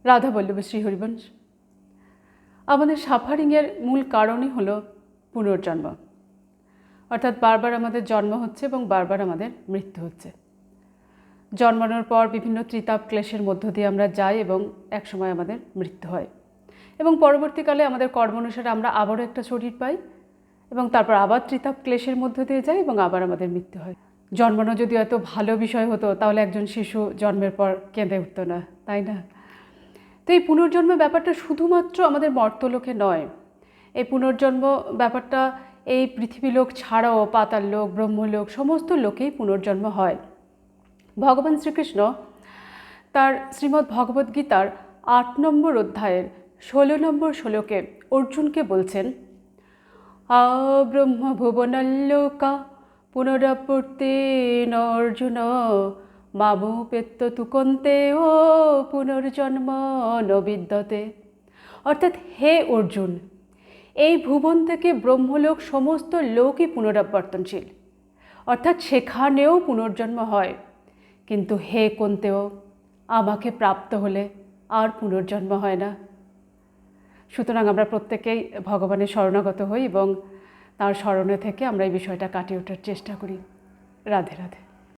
রাধা বল্লভী শ্রী হরিবংশ। আমাদের সাফারিংয়ের মূল কারণই হলো পুনর্জন্ম, অর্থাৎ বারবার আমাদের জন্ম হচ্ছে এবং বারবার আমাদের মৃত্যু হচ্ছে। জন্মানোর পর বিভিন্ন ত্রিতাপ ক্লেশের মধ্য দিয়ে আমরা যাই এবং একসময় আমাদের মৃত্যু হয় এবং পরবর্তীকালে আমাদের কর্ম অনুসারে আমরা আবারও একটা শরীর পাই এবং তারপর আবার ত্রিতাপ ক্লেশের মধ্য দিয়ে যাই এবং আবার আমাদের মৃত্যু হয়। জন্মানো যদি এত ভালো বিষয় হতো তাহলে একজন শিশু জন্মের পর কেঁদে উঠতো না, তাই না? তো এই পুনর্জন্ম ব্যাপারটা শুধুমাত্র আমাদের মর্তলোকে নয়, এই পুনর্জন্ম ব্যাপারটা এই পৃথিবীলোক ছাড়াও পাতাল লোক, ব্রহ্মলোক, সমস্ত লোকেই পুনর্জন্ম হয়। ভগবান শ্রীকৃষ্ণ তার শ্রীমদ্ ভগবদ্গীতার 8 নম্বর অধ্যায়ের 16 নম্বর শ্লোকে অর্জুনকে বলছেন, ব্রহ্মভুবনাল্লোকা পুনরাবর্তেন অর্জুন মামুপেত্য তু কন্তেয় পুনর্জন্ম ন বিদ্যতে। অর্থাৎ হে অর্জুন, এই ভুবন থেকে ব্রহ্মলোক সমস্ত লোকই পুনরাবর্তনশীল, অর্থাৎ সেখানেও পুনর্জন্ম হয়, কিন্তু হে কন্তেয়, আমাকে প্রাপ্ত হলে আর পুনর্জন্ম হয় না। সুতরাং আমরা প্রত্যেকেই ভগবানের শরণাগত হই এবং তার শরণে থেকে আমরা এই বিষয়টা কাটিয়ে ওঠার চেষ্টা করি। রাধে রাধে।